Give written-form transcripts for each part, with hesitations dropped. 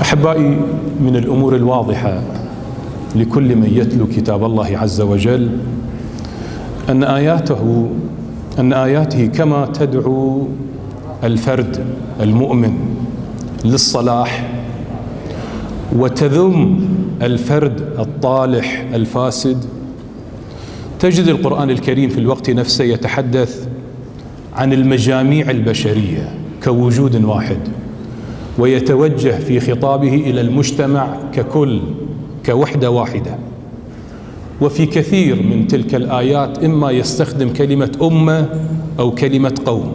أحبائي، من الأمور الواضحة لكل من يتلو كتاب الله عز وجل أن آياته كما تدعو الفرد المؤمن للصلاح وتذم الفرد الطالح الفاسد، تجد القرآن الكريم في الوقت نفسه يتحدث عن المجاميع البشرية كوجود واحد، ويتوجه في خطابه إلى المجتمع ككل، كوحدة واحدة. وفي كثير من تلك الآيات إما يستخدم كلمة أمة أو كلمة قوم،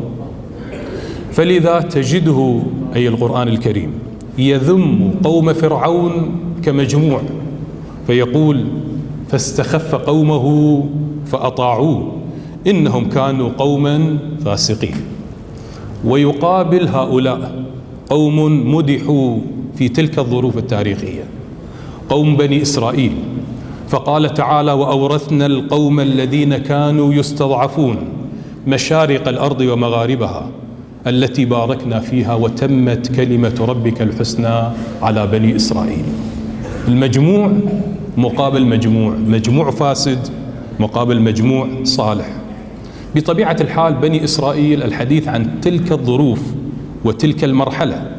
فلذا تجده أي القرآن الكريم يذم قوم فرعون كمجموع، فيقول: فاستخف قومه فأطاعوه إنهم كانوا قوما فاسقين. ويقابل هؤلاء قوم مدحوا في تلك الظروف التاريخية، قوم بني إسرائيل، فقال تعالى: وأورثنا القوم الذين كانوا يستضعفون مشارق الأرض ومغاربها التي باركنا فيها وتمت كلمة ربك الحسنى على بني إسرائيل. المجموع مقابل مجموع، مجموع فاسد مقابل مجموع صالح. بطبيعة الحال بني إسرائيل الحديث عن تلك الظروف وتلك المرحلة،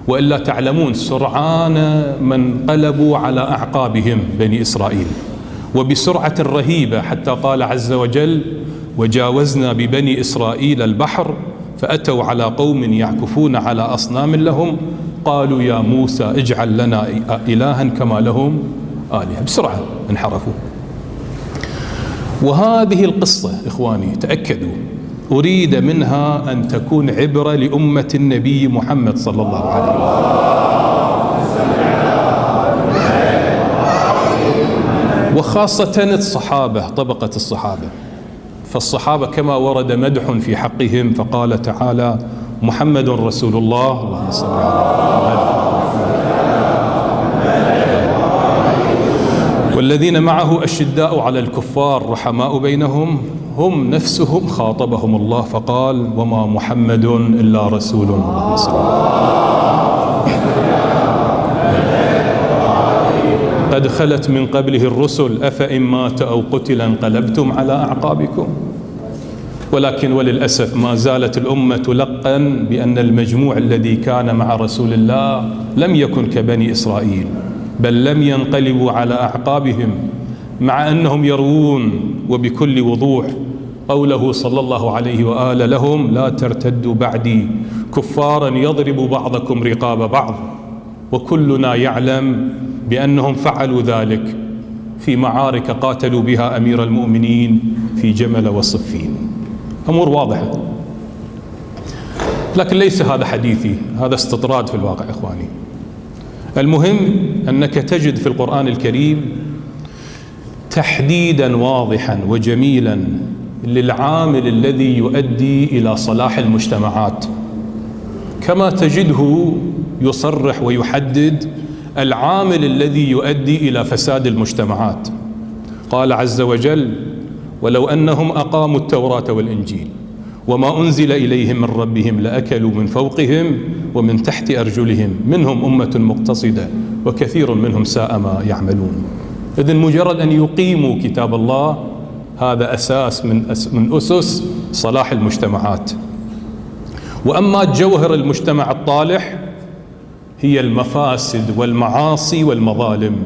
وإلا تعلمون سرعان من قلبوا على أعقابهم بني إسرائيل، وبسرعة رهيبة، حتى قال عز وجل: وجاوزنا ببني إسرائيل البحر فأتوا على قوم يعكفون على أصنام لهم قالوا يا موسى اجعل لنا إلها كما لهم آلهة. بسرعة انحرفوا. وهذه القصة إخواني تأكدوا أريد منها أن تكون عبرة لأمة النبي محمد صلى الله عليه وسلم، وخاصة الصحابة، طبقة الصحابة. فالصحابة كما ورد مدح في حقهم، فقال تعالى: محمد رسول الله، اللهم صل على محمد، والذين معه أشداء على الكفار رحماء بينهم، هم نفسهم خاطبهم الله فقال: وما محمد إلا رسول. اللهم صل قد خلت من قبله الرسل أفإن مات أو قتل انقلبتم على أعقابكم. ولكن وللأسف ما زالت الأمة تلقن بأن المجموع الذي كان مع رسول الله لم يكن كبني إسرائيل، بل لم ينقلبوا على أعقابهم، مع أنهم يروون وبكل وضوح قوله صلى الله عليه وآله لهم: لا ترتدوا بعدي كفارا يضرب بعضكم رقاب بعض. وكلنا يعلم بأنهم فعلوا ذلك في معارك قاتلوا بها أمير المؤمنين في جمل وصفين. أمور واضحة، لكن ليس هذا حديثي، هذا استطراد في الواقع إخواني. المهم أنك تجد في القرآن الكريم تحديدا واضحا وجميلا للعامل الذي يؤدي إلى صلاح المجتمعات، كما تجده يصرح ويحدد العامل الذي يؤدي إلى فساد المجتمعات. قال عز وجل: ولو أنهم أقاموا التوراة والإنجيل وما أنزل إليهم من ربهم لأكلوا من فوقهم ومن تحت أرجلهم منهم أمة مقتصدة وكثير منهم ساء ما يعملون. إذن مجرد أن يقيموا كتاب الله هذا أساس من أسس صلاح المجتمعات. وأما جوهر المجتمع الطالح هي المفاسد والمعاصي والمظالم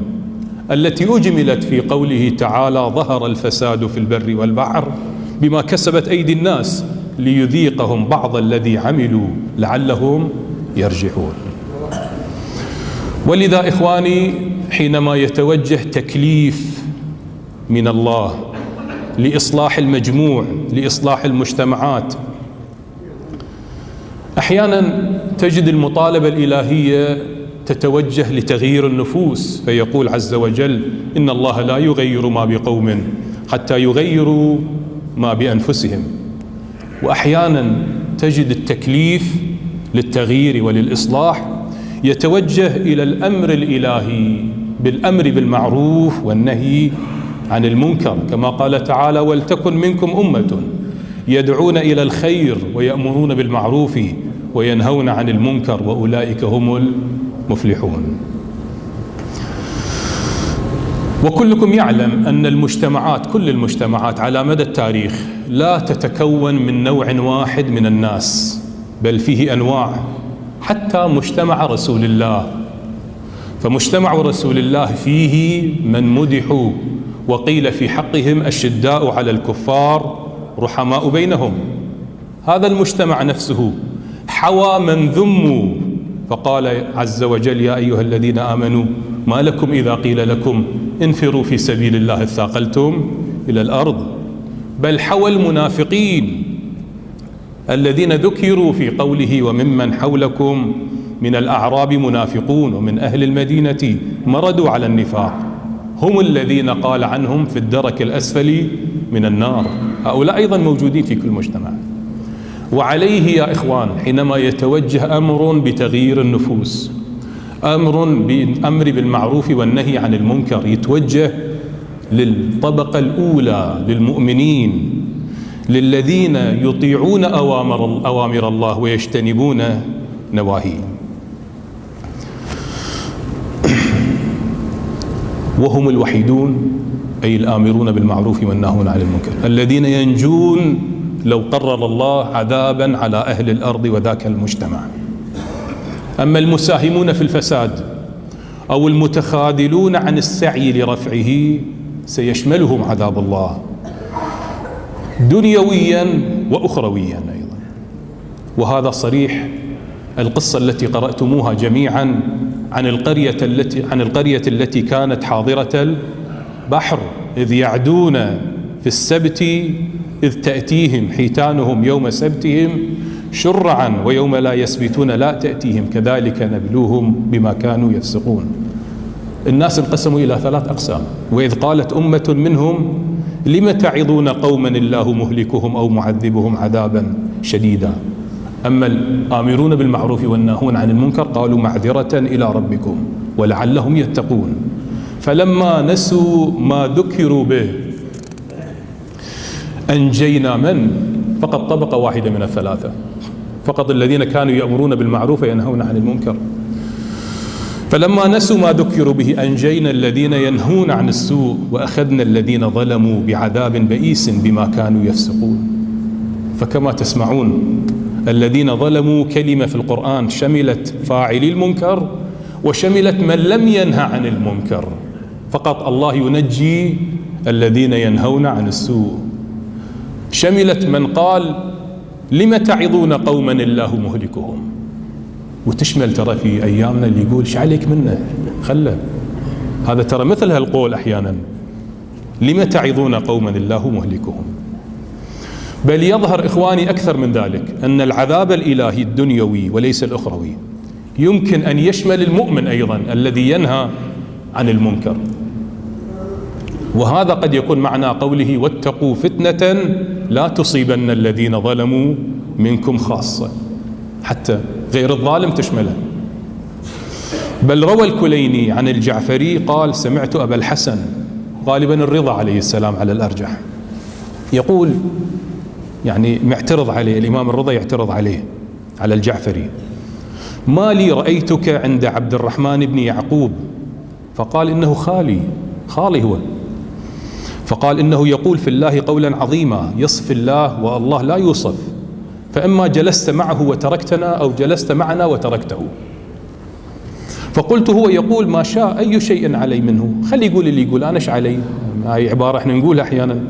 التي أجملت في قوله تعالى: ظهر الفساد في البر والبحر بما كسبت أيدي الناس ليذيقهم بعض الذي عملوا لعلهم يرجعون. ولذا إخواني، حينما يتوجه تكليف من الله لإصلاح المجموع، لإصلاح المجتمعات، أحيانا تجد المطالبة الإلهية تتوجه لتغيير النفوس، فيقول عز وجل: إن الله لا يغير ما بقوم حتى يغيروا ما بأنفسهم. وأحيانا تجد التكليف للتغيير وللإصلاح يتوجه إلى الأمر الإلهي بالأمر بالمعروف والنهي عن المنكر، كما قال تعالى: ولتكن منكم أمة يدعون إلى الخير ويأمرون بالمعروف وينهون عن المنكر وأولئك هم مفلحون. وكلكم يعلم أن المجتمعات، كل المجتمعات على مدى التاريخ لا تتكون من نوع واحد من الناس، بل فيه أنواع، حتى مجتمع رسول الله. فمجتمع رسول الله فيه من مدحوا وقيل في حقهم أشداء على الكفار رحماء بينهم. هذا المجتمع نفسه حوى من ذموا، فقال عز وجل: يا أيها الذين آمنوا ما لكم إذا قيل لكم انفروا في سبيل الله اثاقلتم إلى الأرض. بل حوى المنافقين الذين ذكروا في قوله: وممن حولكم من الأعراب منافقون ومن أهل المدينة مردوا على النفاق، هم الذين قال عنهم في الدرك الأسفل من النار. هؤلاء أيضا موجودين في كل مجتمع. وعليه يا إخوان حينما يتوجه أمر بتغيير النفوس، أمر بالمعروف والنهي عن المنكر، يتوجه للطبقة الأولى، للمؤمنين، للذين يطيعون أوامر الله ويجتنبون نواهيه. وهم الوحيدون، أي الآمرون بالمعروف والناهون عن المنكر، الذين ينجون لو قرر الله عذابا على أهل الأرض وذاك المجتمع. أما المساهمون في الفساد أو المتخاذلون عن السعي لرفعه سيشملهم عذاب الله دنيويا وأخرويا أيضا. وهذا صريح القصة التي قرأتموها جميعا عن القرية التي كانت حاضرة البحر، إذ يعدون في السبت إذ تأتيهم حيتانهم يوم سبتهم شرعا ويوم لا يسبتون لا تأتيهم كذلك نبلوهم بما كانوا يفسقون. الناس انقسموا إلى 3 أقسام. وإذ قالت أمة منهم لم تعظون قوما الله مهلكهم أو معذبهم عذابا شديدا. أما الآمرون بالمعروف والناهون عن المنكر قالوا معذرة إلى ربكم ولعلهم يتقون. فلما نسوا ما ذكروا به أنجينا من؟ فقط طبقة واحدة من ال3، فقط الذين كانوا يأمرون بالمعروف وينهون عن المنكر. فلما نسوا ما ذكروا به أنجينا الذين ينهون عن السوء وأخذنا الذين ظلموا بعذاب بئيس بما كانوا يفسقون. فكما تسمعون الذين ظلموا كلمة في القرآن شملت فاعلي المنكر وشملت من لم ينهى عن المنكر. فقط الله ينجي الذين ينهون عن السوء. شملت من قال لم تعظون قوما الله مهلكهم، وتشمل ترى في أيامنا اللي يقول ايش عليك منه خله. هذا ترى مثل هالقول أحيانا، لم تعظون قوما الله مهلكهم. بل يظهر إخواني أكثر من ذلك أن العذاب الإلهي الدنيوي وليس الأخروي يمكن أن يشمل المؤمن أيضا الذي ينهى عن المنكر. وهذا قد يكون معنى قوله واتقوا فتنة لا تصيبن الذين ظلموا منكم خاصة، حتى غير الظالم تشمله. بل روى الكليني عن الجعفري قال سمعت أبا الحسن غالبا الرضا عليه السلام على الأرجح يقول، يعني معترض عليه الإمام الرضا، يعترض عليه على الجعفري: ما لي رأيتك عند عبد الرحمن بن يعقوب؟ فقال إنه خالي هو. فقال إنه يقول في الله قولا عظيما يصف الله والله لا يوصف، فإما جلست معه وتركتنا أو جلست معنا وتركته. فقلت هو يقول ما شاء أي شيء علي منه، خلي يقول اللي يقول أنا ايش علي. هاي عبارة احنا نقولها أحيانا.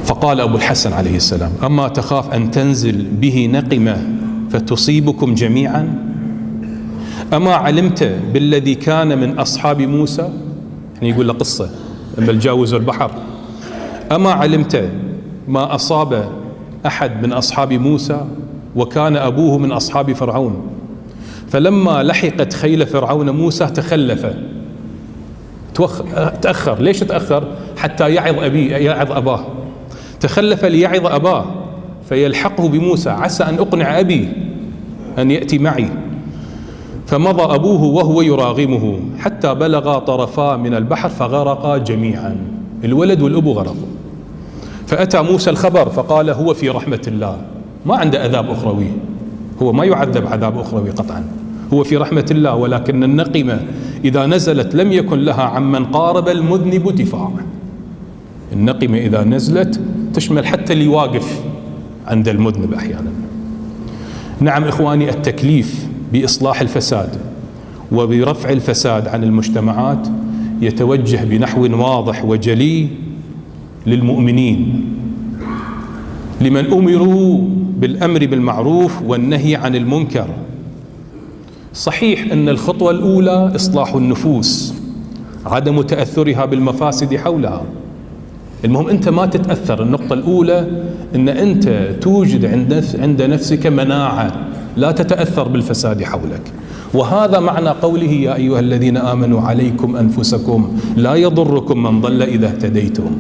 فقال أبو الحسن عليه السلام: أما تخاف أن تنزل به نقمة فتصيبكم جميعا؟ أما علمت بالذي كان من أصحاب موسى؟ يعني يقول له قصة لما جاوزوا البحر. أما علمت ما أصاب أحد من أصحاب موسى وكان أبوه من أصحاب فرعون، فلما لحقت خيل فرعون موسى تخلف تأخر. ليش تأخر؟ حتى يعظ أباه. تخلف ليعظ أباه فيلحقه بموسى، عسى أن أقنع أبي أن يأتي معي. فمضى أبوه وهو يراغمه حتى بلغا طرفا من البحر فغرقا جميعا، الولد والأب غرقوا. فأتى موسى الخبر فقال هو في رحمة الله، ما عنده عذاب أخروي، هو ما يعذب عذاب أخروي قطعا، هو في رحمة الله، ولكن النقمة إذا نزلت لم يكن لها عمن قارب المذنب دفاع. النقمة إذا نزلت تشمل حتى اللي واقف عند المذنب أحيانا. نعم إخواني، التكليف بإصلاح الفساد وبرفع الفساد عن المجتمعات يتوجه بنحو واضح وجلي للمؤمنين، لمن أمروا بالأمر بالمعروف والنهي عن المنكر. صحيح أن الخطوة الأولى إصلاح النفوس، عدم تأثرها بالمفاسد حولها. المهم أنت ما تتأثر. النقطة الأولى أن أنت توجد عند نفسك مناعة، لا تتأثر بالفساد حولك. وهذا معنى قوله يا أيها الذين آمنوا عليكم أنفسكم لا يضركم من ضل إذا اهتديتم.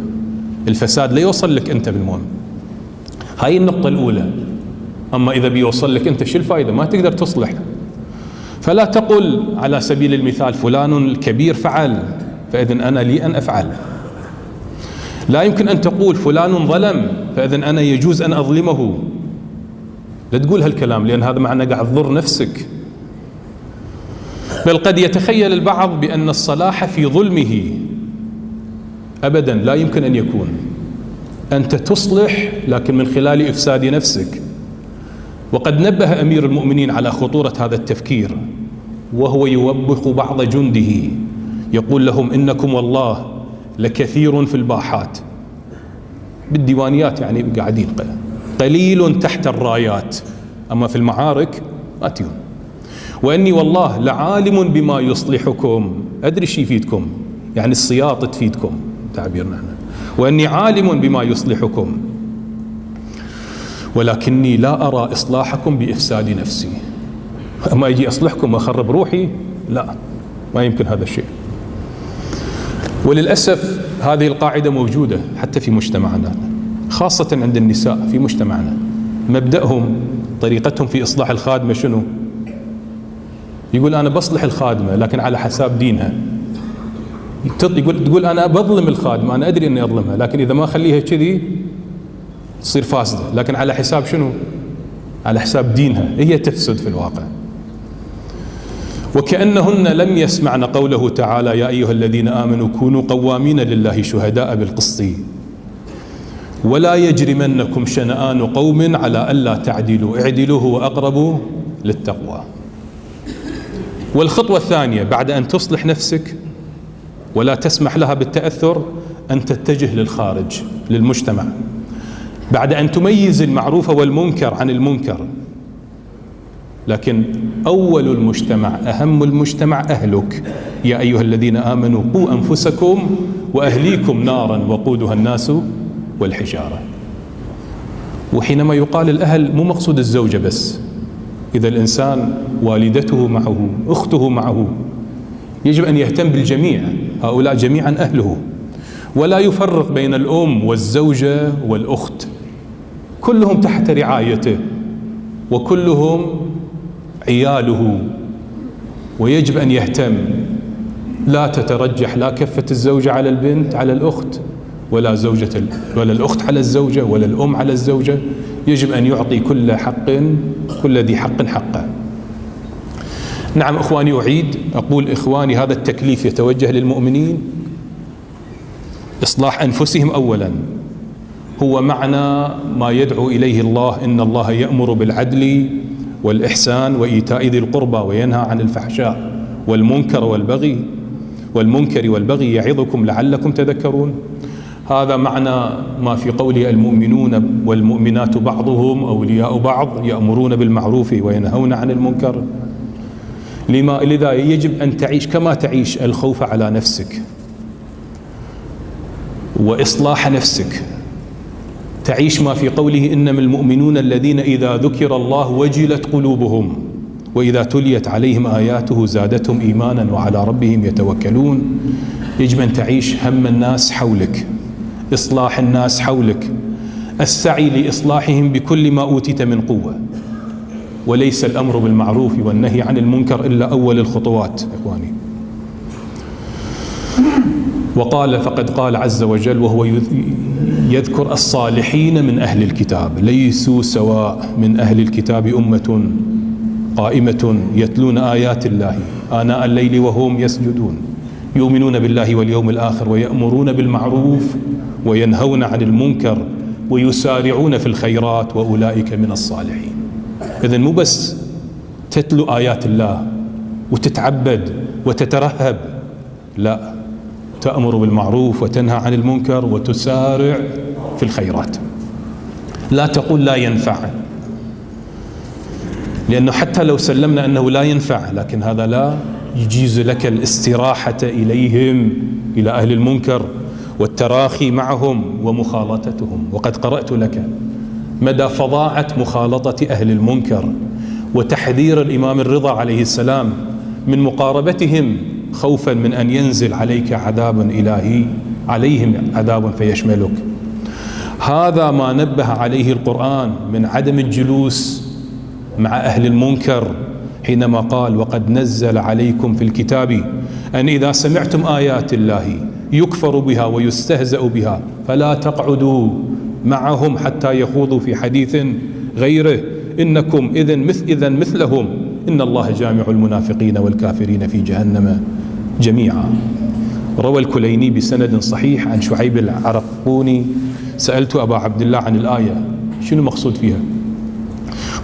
الفساد لا يوصل لك أنت بالمهم، هاي النقطة الأولى. أما إذا بيوصل لك أنت شو الفائدة؟ ما تقدر تصلح. فلا تقل على سبيل المثال فلان الكبير فعل فإذن أنا لي أن أفعل. لا يمكن أن تقول فلان ظلم فإذن أنا يجوز أن أظلمه. لا تقول هالكلام، لأن هذا معنى قاعد تضر نفسك. بل قد يتخيل البعض بأن الصلاح في ظلمه. أبدا لا يمكن أن يكون. أنت تصلح لكن من خلال إفساد نفسك. وقد نبه أمير المؤمنين على خطورة هذا التفكير وهو يوبخ بعض جنده، يقول لهم إنكم والله لكثير في الباحات، بالديوانيات يعني قاعدين، قليل تحت الرايات، أما في المعارك ما تيون. وإني والله لعالم بما يصلحكم، أدري شي يفيدكم، يعني السياط تفيدكم تعبيرنا احنا. وإني عالم بما يصلحكم ولكني لا أرى إصلاحكم بإفساد نفسي. أما يجي أصلحكم وأخرب روحي، لا، ما يمكن هذا الشيء. وللأسف هذه القاعدة موجودة حتى في مجتمعنا، خاصة عند النساء في مجتمعنا. مبدأهم طريقتهم في إصلاح الخادمة شنو؟ يقول أنا بصلح الخادمة لكن على حساب دينها. تقول أنا بظلم الخادمة، أنا أدري أني أظلمها، لكن إذا ما أخليها كذي تصير فاسدة، لكن على حساب شنو؟ على حساب دينها، هي تفسد في الواقع. وكأنهن لم يسمعن قوله تعالى يا أيها الذين آمنوا كونوا قوامين لله شهداء بالقسط ولا يجرمنكم شنآن قوم على ألا تعدلوا اعدلوا هو أقرب للتقوى. والخطوة الثانية بعد أن تصلح نفسك ولا تسمح لها بالتأثر، أن تتجه للخارج للمجتمع، بعد أن تميز المعروف والمنكر عن المنكر. لكن أول المجتمع أهم المجتمع أهلك. يا أيها الذين آمنوا قوا أنفسكم وأهليكم نارا وقودها الناس والحجارة. وحينما يقال الأهل مو مقصود الزوجة بس، إذا الإنسان والدته معه، أخته معه، يجب أن يهتم بالجميع، هؤلاء جميعا أهله، ولا يفرق بين الأم والزوجة والأخت، كلهم تحت رعايته وكلهم عياله، ويجب أن يهتم. لا تترجح لا كفة الزوجة على البنت على الأخت، ولا الأخت على الزوجة، ولا الأم على الزوجة. يجب أن يعطي كل ذي حق حقه. نعم إخواني، أعيد أقول إخواني، هذا التكليف يتوجه للمؤمنين. إصلاح أنفسهم أولا هو معنى ما يدعو إليه الله، إن الله يأمر بالعدل والإحسان وإيتاء ذي القربى وينهى عن الفحشاء والمنكر والبغي يعظكم لعلكم تذكرون. هذا معنى ما في قوله المؤمنون والمؤمنات بعضهم أولياء بعض يأمرون بالمعروف وينهون عن المنكر. لذا يجب أن تعيش كما تعيش الخوف على نفسك وإصلاح نفسك، تعيش ما في قوله إنما المؤمنون الذين إذا ذكر الله وجلت قلوبهم وإذا تليت عليهم آياته زادتهم إيمانا وعلى ربهم يتوكلون. يجب أن تعيش هم الناس حولك، إصلاح الناس حولك، السعي لإصلاحهم بكل ما أوتيت من قوة. وليس الأمر بالمعروف والنهي عن المنكر إلا أول الخطوات إخواني. فقد قال عز وجل وهو يذكر الصالحين من أهل الكتاب، ليسوا سواء من أهل الكتاب أمة قائمة يتلون آيات الله آناء الليل وهم يسجدون يؤمنون بالله واليوم الآخر ويأمرون بالمعروف وينهون عن المنكر ويسارعون في الخيرات وأولئك من الصالحين. إذن مو بس تتلو آيات الله وتتعبد وتترهب، لا، تأمر بالمعروف وتنهى عن المنكر وتسارع في الخيرات. لا تقول لا ينفع، لأنه حتى لو سلمنا أنه لا ينفع، لكن هذا لا يجيز لك الاستراحة إليهم، إلى أهل المنكر، والتراخي معهم ومخالطتهم. وقد قرأت لك مدى فظاعة مخالطة أهل المنكر وتحذير الإمام الرضا عليه السلام من مقاربتهم خوفا من أن ينزل عليك عذاب إلهي، عليهم عذاب فيشملك. هذا ما نبه عليه القرآن من عدم الجلوس مع أهل المنكر حينما قال: وقد نزل عليكم في الكتاب أن إذا سمعتم آيات الله يكفر بها ويستهزأ بها فلا تقعدوا معهم حتى يخوضوا في حديث غيره إنكم إذا مثلهم إن الله جامع المنافقين والكافرين في جهنم جميعا. روى الكليني بسند صحيح عن شعيب العرقوني: سألت أبا عبد الله عن الآية شنو مقصود فيها؟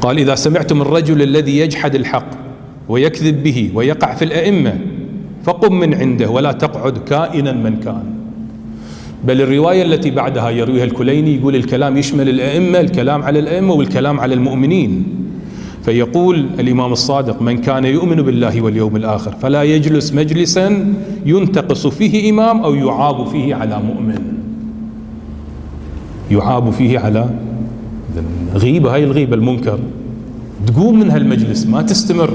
قال: إذا سمعتم الرجل الذي يجحد الحق ويكذب به ويقع في الأئمة فقم من عنده ولا تقعد كائنا من كان. بل الرواية التي بعدها يرويها الكليني يقول الكلام يشمل الأئمة، الكلام على الأئمة والكلام على المؤمنين. فيقول الإمام الصادق: من كان يؤمن بالله واليوم الآخر فلا يجلس مجلسا ينتقص فيه إمام أو يعاب فيه على مؤمن. يعاب فيه على غيبة، هاي الغيبة المنكر، تقوم من هالمجلس ما تستمر،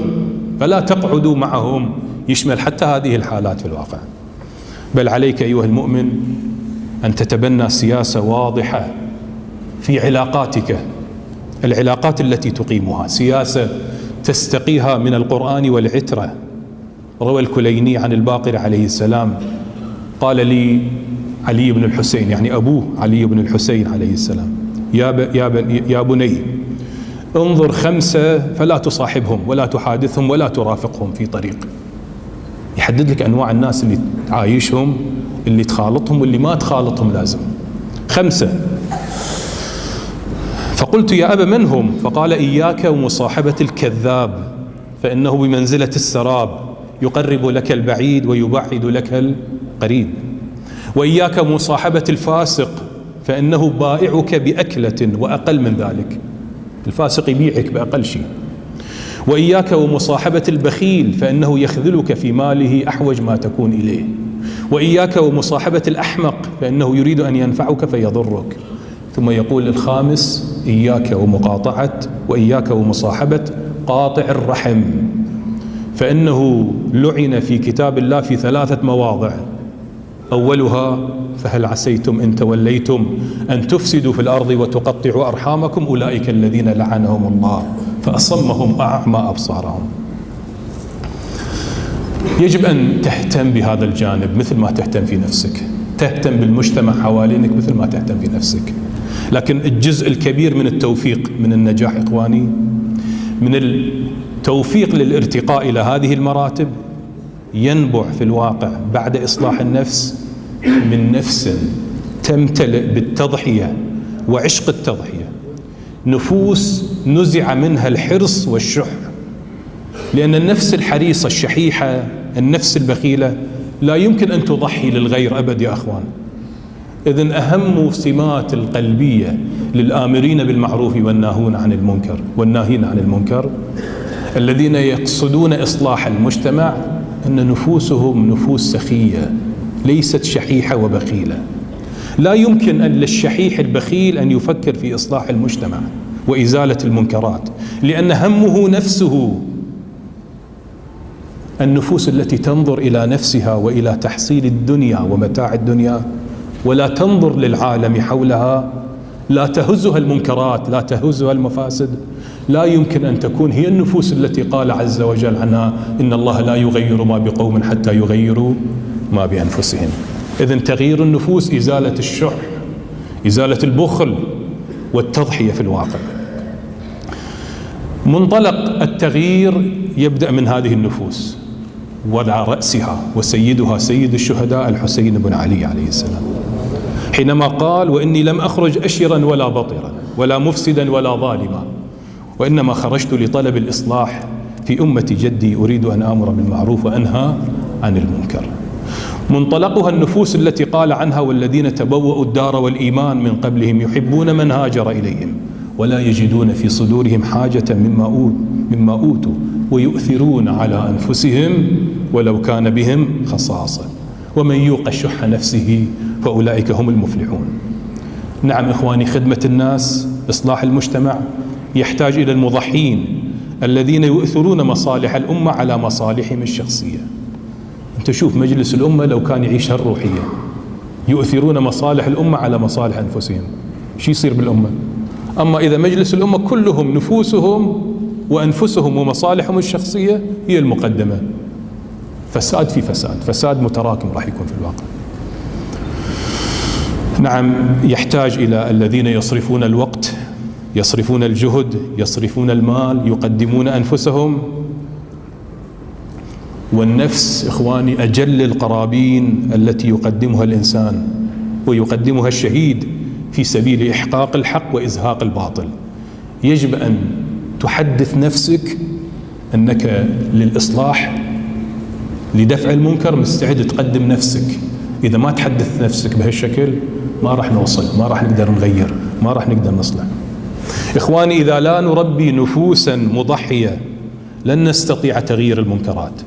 فلا تقعدوا معهم، يشمل حتى هذه الحالات في الواقع. بل عليك أيها المؤمن أن تتبنى سياسة واضحة في علاقاتك، العلاقات التي تقيمها سياسة تستقيها من القرآن والعترة. روى الكليني عن الباقر عليه السلام قال لي علي بن الحسين، يعني أبوه علي بن الحسين عليه السلام: يا بني انظر 5 فلا تصاحبهم ولا تحادثهم ولا ترافقهم في طريق. يحدد لك أنواع الناس اللي تعايشهم، اللي تخالطهم واللي ما تخالطهم، لازم 5. فقلت: يا أبا من هم؟ فقال: إياك ومصاحبة الكذاب فإنه بمنزلة السراب يقرب لك البعيد ويبعد لك القريب، وإياك ومصاحبة الفاسق فإنه بائعك بأكلة وأقل من ذلك، الفاسق يبيعك بأقل شيء، وإياك ومصاحبة البخيل فإنه يخذلك في ماله أحوج ما تكون إليه، وإياك ومصاحبة الأحمق فإنه يريد أن ينفعك فيضرك. ثم يقول الخامس: إياك وإياك ومصاحبة قاطع الرحم فإنه لعن في كتاب الله في 3 مواضع، أولها: فهل عسيتم إن توليتم أن تفسدوا في الأرض وتقطعوا أرحامكم أولئك الذين لعنهم الله فأصمهم أعمى أبصارهم. يجب أن تهتم بهذا الجانب مثل ما تهتم في نفسك، تهتم بالمجتمع حوالينك مثل ما تهتم في نفسك. لكن الجزء الكبير من التوفيق، من النجاح إخواني، من التوفيق للارتقاء إلى هذه المراتب، ينبع في الواقع بعد إصلاح النفس من نفس تمتلئ بالتضحية وعشق التضحية، نفوس نزع منها الحرص والشح. لأن النفس الحريصة الشحيحة، النفس البخيلة، لا يمكن أن تضحي للغير أبد يا أخوان. إذن أهم سمات القلبية للآمرين بالمعروف والناهين عن المنكر الذين يقصدون إصلاح المجتمع أن نفوسهم نفوس سخية ليست شحيحة وبخيلة. لا يمكن أن للشحيح البخيل أن يفكر في إصلاح المجتمع وإزالة المنكرات، لأن همه نفسه. النفوس التي تنظر إلى نفسها وإلى تحصيل الدنيا ومتاع الدنيا ولا تنظر للعالم حولها، لا تهزها المنكرات، لا تهزها المفاسد، لا يمكن أن تكون هي النفوس التي قال عز وجل عنها: إن الله لا يغير ما بقوم حتى يغيروا ما بأنفسهم. إذن تغيير النفوس، إزالة الشح، إزالة البخل والتضحية في الواقع. منطلق التغيير يبدأ من هذه النفوس، وعلى رأسها وسيدها سيد الشهداء الحسين بن علي عليه السلام، حينما قال: وإني لم أخرج أشرا ولا بطرا ولا مفسدا ولا ظالما، وإنما خرجت لطلب الإصلاح في أمة جدي، أريد أن آمر بالمعروف وأنهى عن المنكر. منطلقها النفوس التي قال عنها: والذين تبوأوا الدار والإيمان من قبلهم يحبون من هاجر إليهم ولا يجدون في صدورهم حاجة مما أوتوا ويؤثرون على أنفسهم ولو كان بهم خصاصة ومن يوق شح نفسه فأولئك هم المفلحون. نعم إخواني، خدمة الناس، إصلاح المجتمع يحتاج إلى المضحين الذين يؤثرون مصالح الأمة على مصالحهم الشخصية. أنت شوف مجلس الأمة لو كان يعيش هالروحية، يؤثرون مصالح الأمة على مصالح أنفسهم، شو يصير بالأمة؟ أما إذا مجلس الأمة كلهم نفوسهم وأنفسهم ومصالحهم الشخصية هي المقدمة، فساد في فساد، فساد متراكم راح يكون في الواقع. نعم، يحتاج إلى الذين يصرفون الوقت، يصرفون الجهد، يصرفون المال، يقدمون أنفسهم. والنفس إخواني أجل القرابين التي يقدمها الإنسان ويقدمها الشهيد في سبيل إحقاق الحق وإزهاق الباطل. يجب أن تحدث نفسك أنك للإصلاح لدفع المنكر مستعد تقدم نفسك. إذا ما تحدث نفسك بهالشكل ما راح نوصل، ما راح نقدر نغير، ما راح نقدر نصلح. إخواني، إذا لا نربي نفوسا مضحية لن نستطيع تغيير المنكرات،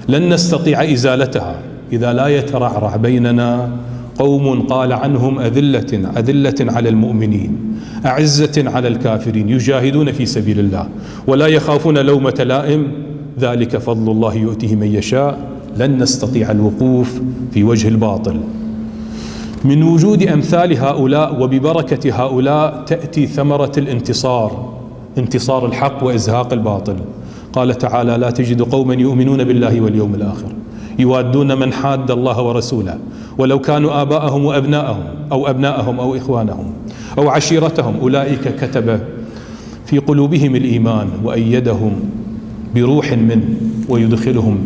لن نستطيع إزالتها. إذا لا يترعرع بيننا قوم قال عنهم أذلة على المؤمنين أعزة على الكافرين يجاهدون في سبيل الله ولا يخافون لومة لائم ذلك فضل الله يؤتيه من يشاء، لن نستطيع الوقوف في وجه الباطل. من وجود أمثال هؤلاء وببركة هؤلاء تأتي ثمرة الانتصار، انتصار الحق وإزهاق الباطل. قال تعالى: لا تجد قوما يؤمنون بالله واليوم الآخر يوادون من حاد الله ورسوله ولو كانوا آباءهم وأبناءهم أو إخوانهم أو عشيرتهم أولئك كتب في قلوبهم الإيمان وأيدهم بروح منه ويدخلهم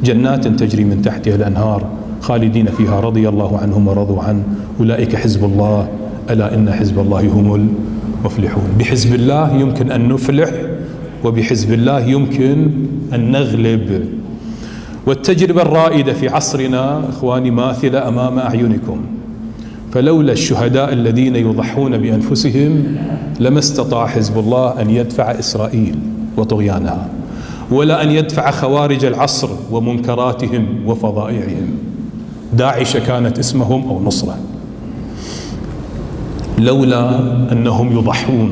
جنات تجري من تحتها الأنهار خالدين فيها رضي الله عنهم ورضوا عنه أولئك حزب الله ألا إن حزب الله هم المفلحون. بحزب الله يمكن أن نفلح، وبحزب الله يمكن أن نغلب. والتجربة الرائدة في عصرنا إخواني ماثلة أمام أعينكم، فلولا الشهداء الذين يضحون بأنفسهم لما استطاع حزب الله أن يدفع إسرائيل وطغيانها، ولا أن يدفع خوارج العصر ومنكراتهم وفظائعهم. داعش كانت اسمهم أو نصرة، لولا أنهم يضحون.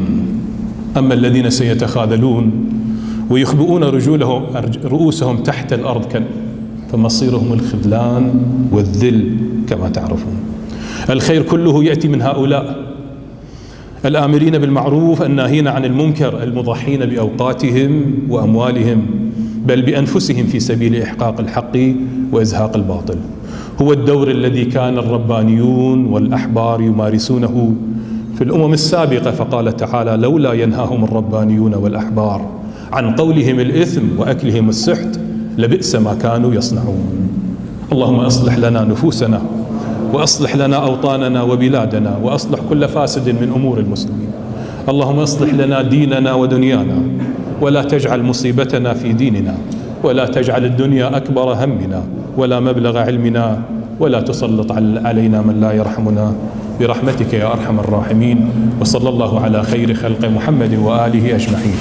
أما الذين سيتخاذلون ويخبئون رؤوسهم تحت الأرض فمصيرهم الخذلان والذل كما تعرفون. الخير كله يأتي من هؤلاء الآمرين بالمعروف الناهين عن المنكر، المضحين بأوقاتهم وأموالهم بل بأنفسهم في سبيل إحقاق الحق وإزهاق الباطل. هو الدور الذي كان الربانيون والأحبار يمارسونه في الأمم السابقة، فقال تعالى: لولا ينهاهم الربانيون والأحبار عن قولهم الإثم وأكلهم السحت لبئس ما كانوا يصنعون. اللهم أصلح لنا نفوسنا وأصلح لنا أوطاننا وبلادنا وأصلح كل فاسد من أمور المسلمين. اللهم أصلح لنا ديننا ودنيانا ولا تجعل مصيبتنا في ديننا ولا تجعل الدنيا أكبر همنا ولا مبلغ علمنا ولا تسلط علينا من لا يرحمنا برحمتك يا أرحم الراحمين. وصلى الله على خير خلق محمد وآله أجمعين.